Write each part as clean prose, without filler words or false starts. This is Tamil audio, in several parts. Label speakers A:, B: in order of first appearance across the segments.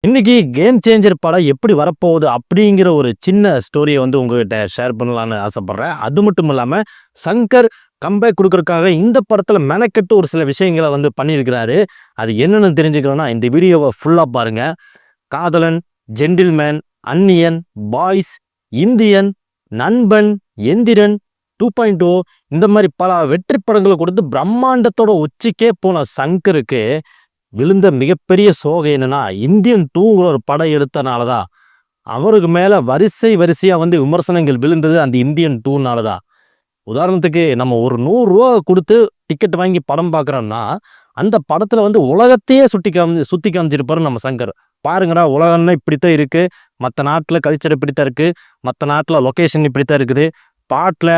A: இன்னைக்கு கேம் சேஞ்சர் படம் எப்படி வரப்போகுது அப்படிங்கிற ஒரு சின்ன ஸ்டோரியை வந்து உங்ககிட்ட ஷேர் பண்ணலான்னு ஆசைப்படுறேன். அது மட்டும் இல்லாம சங்கர் கம்பேக் கொடுக்கறதுக்காக இந்த படத்துல மெனக்கெட்டு ஒரு சில விஷயங்களை வந்து பண்ணியிருக்கிறாரு. அது என்னன்னு தெரிஞ்சுக்கணும்னா இந்த வீடியோவை ஃபுல்லா பாருங்க. காதலன், ஜென்டில்மேன், அந்நியன், பாய்ஸ், இந்தியன், நண்பன், எந்திரன், 2.0 இந்த மாதிரி பல வெற்றி படங்களை கொடுத்து பிரம்மாண்டத்தோட உச்சிக்கே போன சங்கருக்கு விழுந்த மிகப்பெரிய சோகை என்னன்னா, இந்தியன் 2ங்கிற ஒரு படம் எடுத்தனால தான். அவருக்கு மேல வரிசையா வந்து விமர்சனங்கள் விழுந்தது அந்த இந்தியன் 2னால தான். உதாரணத்துக்கு நம்ம ஒரு ரூ. 100 குடுத்து டிக்கெட் வாங்கி படம் பார்க்குறோம்னா, அந்த படத்துல வந்து உலகத்தையே சுத்தி காமிச்சிருப்பாரு நம்ம சங்கர். பாருங்கடா உலகம்னா இப்படித்தான் இருக்கு. மத்த நாட்டுல கல்ச்சர் இப்படித்தான் இருக்கு. மத்த நாட்டுல லொகேஷன் இப்படித்தான் இருக்குது. பாட்டுல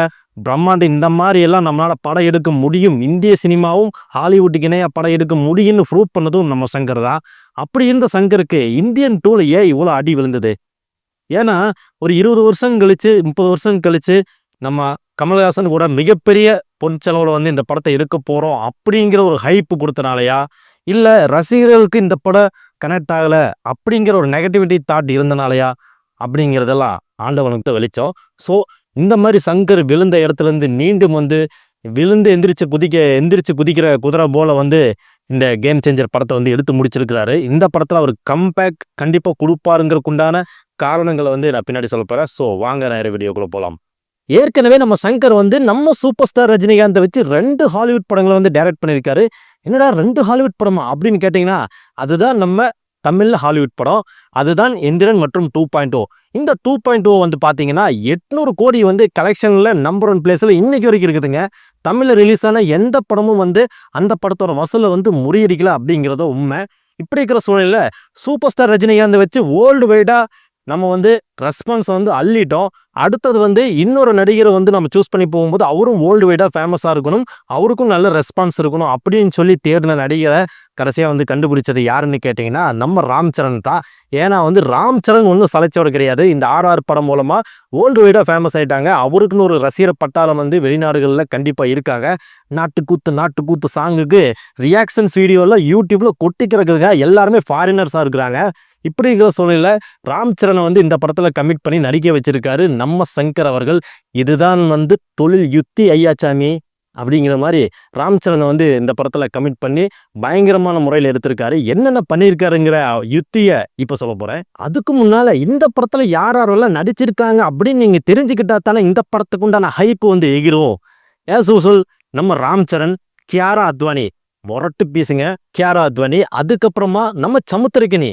A: பிரம்மாண்டம் இந்த மாதிரி எல்லாம் நம்மளால படம் எடுக்க முடியும். இந்திய சினிமாவும் ஹாலிவுட்டுக்கு இணையா படம் எடுக்க முடியும்னு ப்ரூவ் பண்ணதும் நம்ம சங்கர் தான். அப்படி இருந்த சங்கருக்கு இந்தியன் 2ல ஏன் இவ்வளோ அடி விழுந்தது? ஏன்னா ஒரு 20 வருஷம் கழிச்சு 30 வருஷம் கழிச்சு நம்ம கமல்ஹாசன் கூட மிகப்பெரிய பொன்செலவுல வந்து இந்த படத்தை எடுக்க போறோம் அப்படிங்கிற ஒரு ஹைப்பு கொடுத்தனாலயா, இல்ல ரசிகர்களுக்கு இந்த படம் கனெக்ட் ஆகல அப்படிங்கிற ஒரு நெகட்டிவிட்டி தாட் இருந்தனாலயா அப்படிங்கிறதெல்லாம் ஆண்டவனுக்கு தான் வெளிச்சம். ஸோ இந்த மாதிரி சங்கர் விழுந்த இடத்துல இருந்து மீண்டும் வந்து விழுந்து எந்திரிச்சு குதிக்கிற குதிரை போல வந்து இந்த கேம் சேஞ்சர் படத்தை வந்து எடுத்து முடிச்சிருக்கிறாரு. இந்த படத்துல அவர் கம்பேக் கண்டிப்பா கொடுப்பாருங்கிறதுக்குண்டான காரணங்களை வந்து நான் பின்னாடி சொல்ல போறேன். ஸோ வாங்க நேர வீடியோக்குள்ள போகலாம். ஏற்கனவே நம்ம சங்கர் வந்து நம்ம சூப்பர் ஸ்டார் ரஜினிகாந்தை வச்சு 2 ஹாலிவுட் படங்களை வந்து டைரக்ட் பண்ணியிருக்காரு. என்னடா 2 ஹாலிவுட் படமா அப்படின்னு கேட்டிங்கன்னா, அதுதான் நம்ம தமிழ்ல ஹாலிவுட் படம். அதுதான் எந்திரன் மற்றும் 2.0. இந்த 2.0 வந்து பார்த்தீங்கன்னா 800 கோடி வந்து கலெக்ஷனில் நம்பர் 1 பிளேஸில் இன்னைக்கு வரைக்கும் இருக்குதுங்க. தமிழில் ரிலீஸ் ஆன எந்த படமும் வந்து அந்த படத்தோட வசூலை வந்து முறியடிக்கல அப்படிங்கிறத உண்மை. இப்படி இருக்கிற சூழலில் சூப்பர் ஸ்டார் ரஜினிகாந்தை வச்சு வேர்ல்டு வைடாக நம்ம வந்து ரெஸ்பான்ஸ் வந்து அள்ளிட்டோம். அடுத்தது வந்து இன்னொரு நடிகரை வந்து நம்ம சூஸ் பண்ணி போகும்போது அவரும் வேர்ல்டு வைடாக ஃபேமஸாக இருக்கணும், அவருக்கும் நல்ல ரெஸ்பான்ஸ் இருக்கணும் அப்படின்னு சொல்லி தேடின நடிகரை கடைசியாக வந்து கண்டுபிடிச்சது யாருன்னு கேட்டிங்கன்னா நம்ம ராம் சரண் தான். ஏன்னா வந்து ராம் சரண் ஒன்றும் சலைச்சவர் கிடையாது. இந்த RR படம் மூலமாக வேர்ல்டு வைடாக ஃபேமஸ் ஆகிட்டாங்க. அவருக்குன்னு ஒரு ரசிகர் பட்டாளம் வந்து வெளிநாடுகளில் கண்டிப்பாக இருக்காங்க. நாட்டுக்கூத்து சாங்குக்கு ரியாக்ஷன்ஸ் வீடியோவில் யூடியூப்பில் கொட்டி கிடக்குதுங்க. எல்லாருமே ஃபாரினர்ஸாக இருக்கிறாங்க. இப்படி இருக்கிற சூழ்நிலை ராம் சரணை வந்து இந்த படத்தில் கமிட் பண்ணி நடிக்க வச்சிருக்காரு நம்ம சங்கர் அவர்கள். இதுதான் வந்து தொழில் யுத்தி ஐயாச்சாமி அப்படிங்கிற மாதிரி ராம் சரணை வந்து இந்த படத்தில் கமிட் பண்ணி பயங்கரமான முறையில் எடுத்திருக்காரு. என்னென்ன பண்ணியிருக்காருங்கிற யுத்தியை இப்போ சொல்ல போகிறேன். அதுக்கு முன்னால் இந்த படத்தில் யாரெல்லாம் நடிச்சிருக்காங்க அப்படின்னு நீங்கள் தெரிஞ்சுக்கிட்டா தானே இந்த படத்துக்கு உண்டான ஹைப்பு வந்து எகிரும். ஏஸ் யூசுவல் நம்ம ராம் சரண், கியாரா அத்வானி, மொரட்டு பீஸுங்க கியாரா அத்வானி. அதுக்கப்புறமா நம்ம சமுத்திரக்கனி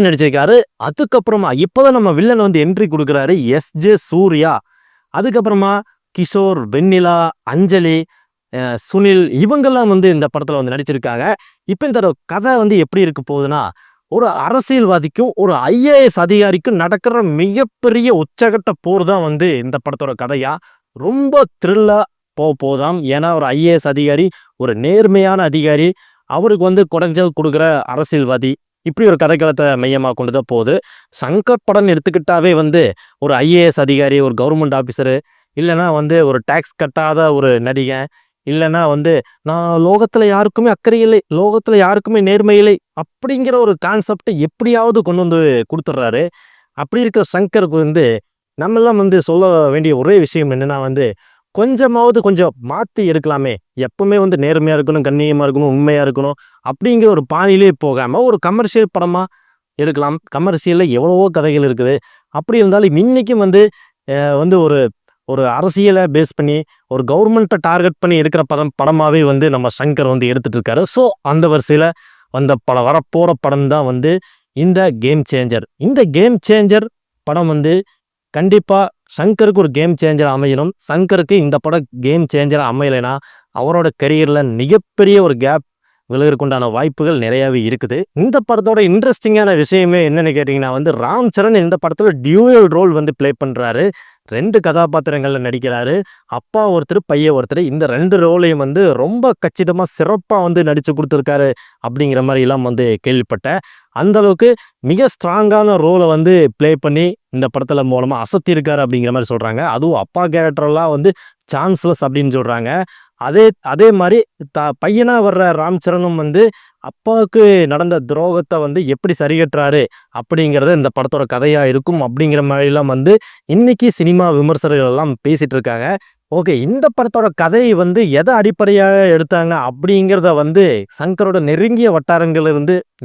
A: நடிச்சிருக்காரு. அதுக்கப்புறமா இப்போதான் நம்ம வில்லன் வந்து என்ட்ரி கொடுக்குறாரு SJ சூர்யா. அதுக்கப்புறமா கிஷோர், வெண்ணிலா, அஞ்சலி, சுனில் இவங்கெல்லாம் வந்து இந்த படத்தில் வந்து நடிச்சிருக்காங்க. இப்போ இந்த கதை வந்து எப்படி இருக்க போகுதுன்னா, ஒரு அரசியல்வாதிக்கும் ஒரு IAS அதிகாரிக்கும் நடக்கிற மிகப்பெரிய உச்சகட்ட போர் தான் வந்து இந்த படத்தோட கதையா. ரொம்ப த்ரில்லா போதாம். ஏன்னா ஒரு IAS அதிகாரி, ஒரு நேர்மையான அதிகாரி, அவருக்கு வந்து குடைஞ்சல் கொடுக்குற அரசியல்வாதி, இப்படி ஒரு கதைக்களத்தை மையமாக கொண்டு தான் போகுது. சங்கர் படம் எடுத்துக்கிட்டாவே வந்து ஒரு IAS அதிகாரி, ஒரு கவர்மெண்ட் ஆஃபீஸரு, இல்லைன்னா வந்து ஒரு டேக்ஸ் கட்டாத ஒரு நடிகன், இல்லைன்னா வந்து நான் லோகத்தில் யாருக்குமே அக்கறை இல்லை, லோகத்தில் யாருக்குமே நேர்மை இல்லை அப்படிங்கிற ஒரு கான்செப்டை எப்படியாவது கொண்டு வந்து கொடுத்துட்றாரு. அப்படி இருக்கிற சங்கருக்கு வந்து நம்மெல்லாம் வந்து சொல்ல வேண்டிய ஒரே விஷயம் என்னென்னா வந்து கொஞ்சம் மாற்றி இருக்கலாமே. எப்பவுமே வந்து நேர்மையாக இருக்கணும், கண்ணியமாக இருக்கணும், உண்மையாக இருக்கணும் அப்படிங்கிற ஒரு பாணியிலே போகாமல் ஒரு கமர்ஷியல் படமாக எடுக்கலாம். கமர்ஷியலில் எவ்வளவோ கதைகள் இருக்குது. அப்படி இருந்தாலும் இன்றைக்கும் வந்து வந்து ஒரு ஒரு அரசியலை பேஸ் பண்ணி ஒரு கவர்மெண்ட்டை டார்கெட் பண்ணி எடுக்கிற படமாகவே வந்து நம்ம சங்கர் வந்து எடுத்துகிட்டு இருக்காரு. ஸோ அந்த வரிசையில் வந்த வரப்போகிற படம் தான் வந்து இந்த கேம் சேஞ்சர். இந்த கேம் சேஞ்சர் படம் வந்து கண்டிப்பாக சங்கருக்கு ஒரு கேம் சேஞ்சர் அமையணும். சங்கருக்கு இந்த படம் கேம் சேஞ்சராக அமையலைன்னா அவரோட கரியரில் மிகப்பெரிய ஒரு கேப் விலகிறதுக்குண்டான வாய்ப்புகள் நிறையாவே இருக்குது. இந்த படத்தோட இன்ட்ரெஸ்டிங்கான விஷயமே என்னென்னு கேட்டிங்கன்னா வந்து ராம் சரண் இந்த படத்தில் டியூயல் ரோல் வந்து ப்ளே பண்ணுறாரு. 2 கதாபாத்திரங்களில் நடிக்கிறாரு. அப்பா ஒருத்தர், பையன் ஒருத்தர். இந்த 2 ரோலையும் வந்து ரொம்ப கச்சிதமாக சிறப்பாக வந்து நடித்து கொடுத்துருக்காரு அப்படிங்கிற மாதிரிலாம் வந்து கேள்விப்பட்டேன். அந்தளவுக்கு மிக ஸ்ட்ராங்கான ரோலை வந்து ப்ளே பண்ணி இந்த படத்தில் மூலமாக அசத்தியிருக்காரு அப்படிங்கிற மாதிரி சொல்கிறாங்க. அதுவும் அப்பா கேரக்டரெல்லாம் வந்து சான்ஸ்லெஸ் அப்படின்னு சொல்கிறாங்க. அதே அதே மாதிரி பையனா வர்ற ராம் சரணும் வந்து அப்பாவுக்கு நடந்த துரோகத்தை வந்து எப்படி சரிகட்டுறாரு அப்படிங்கிறத இந்த படத்தோட கதையா இருக்கும் அப்படிங்கிற மாதிரிலாம் வந்து இன்னைக்கு சினிமா விமர்சகர்கள் எல்லாம் பேசிட்டு இருக்காங்க. ஓகே. இந்த படத்தோட கதை வந்து எத அடிப்படையாக எடுத்தாங்க அப்படிங்கிறத வந்து சங்கரோட நெருங்கிய வட்டாரங்கள்ல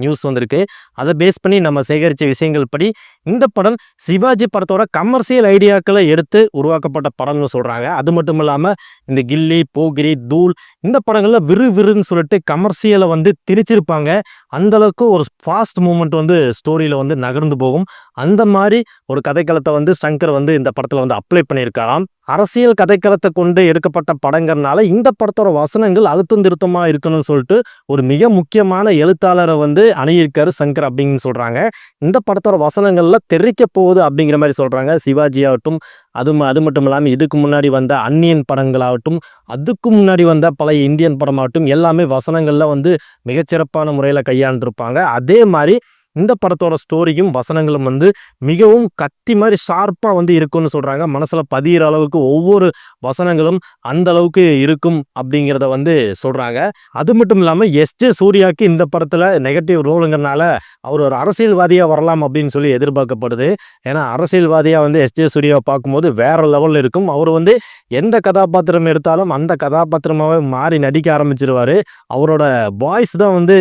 A: நியூஸ் வந்திருக்கு. அத பேஸ் பண்ணி நம்ம சேகரிச்ச விஷயங்கள் படி இந்த படம் சிவாஜி படத்தோட கமர்ஷியல் ஐடியாக்களை எடுத்து உருவாக்கப்பட்ட படம்னு சொல்றாங்க. அது மட்டும் இல்லாம இந்த கில்லி, போகிரி, தூள் இந்த படங்கள்ல விறுவிறுன்னு சொல்லிட்டு கமர்ஷியலை வந்து திணிச்சிருப்பாங்க. அந்த அளவுக்கு ஒரு ஃபாஸ்ட் மூவ்மெண்ட் வந்து ஸ்டோரியில வந்து நகர்ந்து போகும். அந்த மாதிரி ஒரு கதைக்களத்தை வந்து சங்கர் வந்து இந்த படத்துல வந்து அப்ளை பண்ணியிருக்காராம். அரசியல் கதைக்களத்தை கொண்டு எடுக்கப்பட்ட படங்கிறனால இந்த படத்தோட வசனங்கள் அழுத்தம் திருத்தமா இருக்கணும்னு சொல்லிட்டு ஒரு மிக முக்கியமான எழுத்தாளரை வந்து அணுகியிருக்காரு சங்கர் அப்படின்னு சொல்றாங்க. இந்த படத்தோட வசனங்கள்ல தெரிக்க போகுது அப்படிங்கிற மாதிரி சொல்றாங்க. சிவாஜி ஆகட்டும், அது மட்டும் இல்லாமல் இதுக்கு முன்னாடி வந்த அந்நியன் படங்களாகட்டும், அதுக்கு முன்னாடி வந்த பழைய இந்தியன் படமாகட்டும் எல்லாமே வசனங்கள்ல வந்து மிகச்சிறப்பான முறையில் கையாண்டிருப்பாங்க. அதே மாதிரி இந்த படத்தோட ஸ்டோரியும் வசனங்களும் வந்து மிகவும் கத்தி மாதிரி ஷார்ப்பாக வந்து இருக்கும்னு சொல்கிறாங்க. மனசில் பதிகிற அளவுக்கு ஒவ்வொரு வசனங்களும் அந்த அளவுக்கு இருக்கும் அப்படிங்கிறத வந்து சொல்கிறாங்க. அது மட்டும் இல்லாமல் எஸ்ஜே சூர்யாவுக்கு இந்த படத்தில் நெகட்டிவ் ரோலுங்கிறனால அவர் ஒரு அரசியல்வாதியாக வரலாம் அப்படின்னு சொல்லி எதிர்பார்க்கப்படுது. ஏன்னா அரசியல்வாதியாக வந்து எஸ்ஜே சூர்யாவை பார்க்கும்போது வேற லெவலில் இருக்கும். அவர் வந்து எந்த கதாபாத்திரம் எடுத்தாலும் அந்த கதாபாத்திரமாகவே மாறி நடிக்க ஆரம்பிச்சிருவார். அவரோட வாய்ஸ் தான் வந்து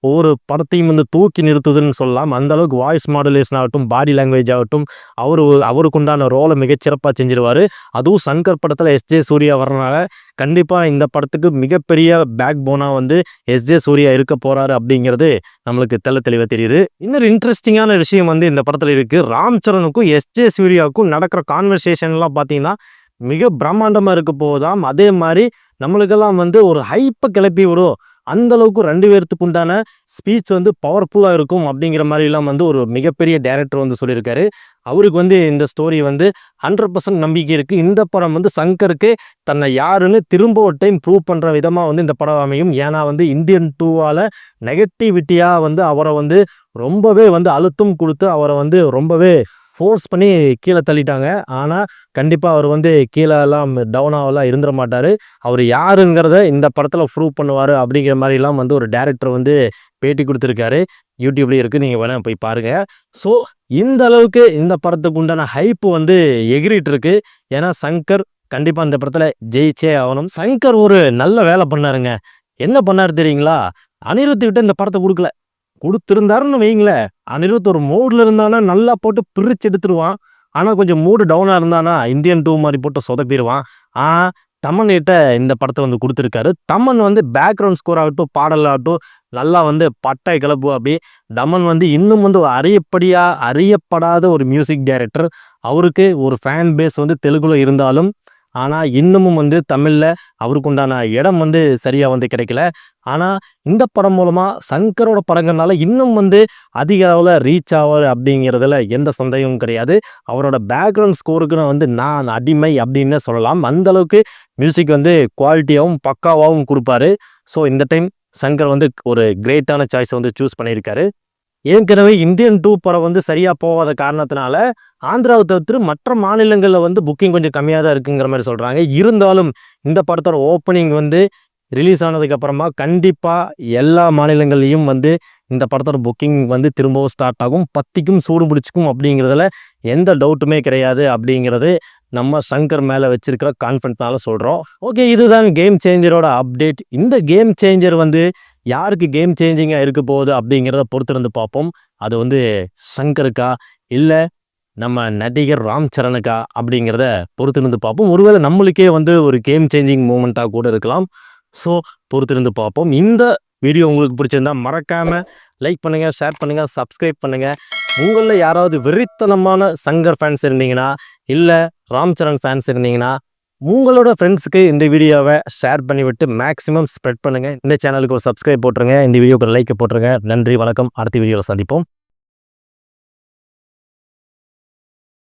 A: ஒவ்வொரு படத்தையும் வந்து தூக்கி நிறுத்துதுன்னு சொல்லலாம். அந்த அளவுக்கு வாய்ஸ் மாடுலேஷன் ஆகட்டும், பாடி லாங்குவேஜ் ஆகட்டும், அவருக்கு உண்டான ரோலை மிகச்சிறப்பாக செஞ்சிருவார். அதுவும் சங்கர் படத்தில் எஸ்ஜே சூர்யா வரனால கண்டிப்பாக இந்த படத்துக்கு மிகப்பெரிய பேக் போனாக வந்து எஸ்ஜே சூர்யா இருக்க போகிறாரு அப்படிங்கிறது நம்மளுக்கு தெளிவாக தெரியுது. இன்னொரு இன்ட்ரெஸ்டிங்கான விஷயம் வந்து இந்த படத்தில் இருக்குது. ராம் சரணுக்கும் எஸ்ஜே சூர்யாவுக்கும் நடக்கிற கான்வர்சேஷன்லாம் பார்த்தீங்கன்னா மிக பிரம்மாண்டமாக இருக்க போகுதாம். அதே மாதிரி நம்மளுக்கெல்லாம் வந்து ஒரு ஹைப்பை கிளப்பி விடும். அந்த அளவுக்கு 2 பேர்த்துக்கு உண்டான ஸ்பீச் வந்து பவர்ஃபுல்லாக இருக்கும் அப்படிங்கிற மாதிரிலாம் வந்து ஒரு மிகப்பெரிய டைரக்டர் வந்து சொல்லியிருக்காரு. அவருக்கு வந்து இந்த ஸ்டோரி வந்து 100% நம்பிக்கை இருக்குது. இந்த படம் வந்து சங்கருக்கு தன்னை யாருன்னு திரும்ப ஒரு டைம் ப்ரூவ் பண்ணுற விதமாக வந்து இந்த படம் அமையும். ஏன்னா வந்து இந்தியன் 2வால் நெகட்டிவிட்டியாக வந்து அவரை வந்து ரொம்பவே வந்து அழுத்தம் கொடுத்து அவரை வந்து ரொம்பவே ஃபோர்ஸ் பண்ணி கீழே தள்ளிட்டாங்க. ஆனால் கண்டிப்பாக அவர் வந்து கீழெல்லாம் டவுனாகலாம் இருந்துட மாட்டார். அவர் யாருங்கிறத இந்த படத்தில் ப்ரூவ் பண்ணுவார் அப்படிங்கிற மாதிரிலாம் வந்து ஒரு டைரக்டர் வந்து பேட்டி கொடுத்துருக்காரு. யூடியூப்லேயும் இருக்குது, நீங்கள் வேணால் போய் பாருங்கள். ஸோ இந்த அளவுக்கு இந்த படத்துக்கு உண்டான ஹைப்பு வந்து எகிரிட்டு இருக்கு. ஏன்னா சங்கர் கண்டிப்பாக இந்த படத்தில் ஜெயிச்சே ஆகணும். சங்கர் ஒரு நல்ல வேலை பண்ணாருங்க. என்ன பண்ணார் தெரியுங்களா? அனிருத்துக்கிட்ட இந்த படத்தை கொடுத்துருந்தாருன்னு வைங்களேன், அனிருத் ஒரு மூடில் இருந்தானா நல்லா போட்டு பிரித்து எடுத்துருவான். ஆனால் கொஞ்சம் மூடு டவுனாக இருந்தானா இந்தியன் 2 மாதிரி போட்டு சொதப்பிடுவான். தமன் கிட்ட இந்த படத்தை வந்து கொடுத்துருக்காரு. தமன் வந்து பேக்ரவுண்ட் ஸ்கோர் ஆகட்டும், பாடல் ஆகட்டும் நல்லா வந்து பட்டாய் கிளப்பு. அப்படி தமன் வந்து இன்னும் வந்து அறியப்படாத ஒரு மியூசிக் டைரக்டர். அவருக்கு ஒரு ஃபேன் பேஸ் வந்து தெலுங்குல இருந்தாலும் ஆனால் இன்னமும் வந்து தமிழில் அவருக்கு உண்டான இடம் வந்து சரியாக வந்து கிடைக்கல. ஆனால் இந்த படம் மூலமாக சங்கரோட படங்கள்னால இன்னும் வந்து அதிக அளவில் ரீச் ஆவார் அப்படிங்கிறதுல எந்த சந்தேகமும் கிடையாது. அவரோட பேக்ரவுண்ட் ஸ்கோருக்கு வந்து நான் அடிமை அப்படின்னு சொல்லலாம். அந்தளவுக்கு மியூசிக் வந்து குவாலிட்டியாகவும் பக்காவாகவும் கொடுப்பாரு. ஸோ இந்த டைம் சங்கர் வந்து ஒரு கிரேட்டான சாய்ஸை வந்து சூஸ் பண்ணியிருக்காரு. ஏற்கனவே இந்தியன் 2 படம் வந்து சரியாக போகாத காரணத்தினால ஆந்திராவை தவிர்த்து மற்ற மாநிலங்களில் வந்து புக்கிங் கொஞ்சம் கம்மியாக தான் இருக்குங்கிற மாதிரி சொல்கிறாங்க. இருந்தாலும் இந்த படத்தோட ஓப்பனிங் வந்து ரிலீஸ் ஆனதுக்கப்புறமா கண்டிப்பாக எல்லா மாநிலங்கள்லேயும் வந்து இந்த படத்தோட புக்கிங் வந்து திரும்பவும் ஸ்டார்ட் ஆகும். பத்திக்கும் சூடு பிடிச்சிக்கும் அப்படிங்கிறதுல எந்த டவுட்டுமே கிடையாது அப்படிங்கிறது நம்ம சங்கர் மேலே வச்சிருக்கிற கான்ஃபிடன்ட்னால சொல்கிறோம். ஓகே, இதுதான் கேம் சேஞ்சரோட அப்டேட். இந்த கேம் சேஞ்சர் வந்து யாருக்கு கேம் சேஞ்சிங்காக இருக்க போகுது அப்படிங்கிறத பொறுத்திருந்து பார்ப்போம். அது வந்து சங்கருக்கா இல்லை நம்ம நடிகர் ராம் சரணுக்கா அப்படிங்கிறத பொறுத்திருந்து பார்ப்போம். ஒருவேளை நம்மளுக்கே வந்து ஒரு கேம் சேஞ்சிங் மூமெண்ட்டாக கூட இருக்கலாம். ஸோ பொறுத்திருந்து பார்ப்போம். இந்த வீடியோ உங்களுக்கு பிடிச்சிருந்தா மறக்காமல் லைக் பண்ணுங்கள், ஷேர் பண்ணுங்கள், சப்ஸ்கிரைப் பண்ணுங்கள். உங்களில் யாராவது வெறித்தனமான சங்கர் ஃபேன்ஸ் இருந்தீங்கன்னா இல்லை ராம் சரண் ஃபேன்ஸ் இருந்தீங்கன்னா உங்களோட ஃப்ரெண்ட்ஸுக்கு இந்த வீடியோவை ஷேர் பண்ணிவிட்டு மேக்ஸிமம் ஸ்ப்ரெட் பண்ணுங்கள். இந்த சேனலுக்கு ஒரு சப்ஸ்கிரைப் போட்டுருங்க, இந்த வீடியோக்கு ஒரு லைக் போட்டுருங்க. நன்றி, வணக்கம். அடுத்த வீடியோவில் சந்திப்போம்.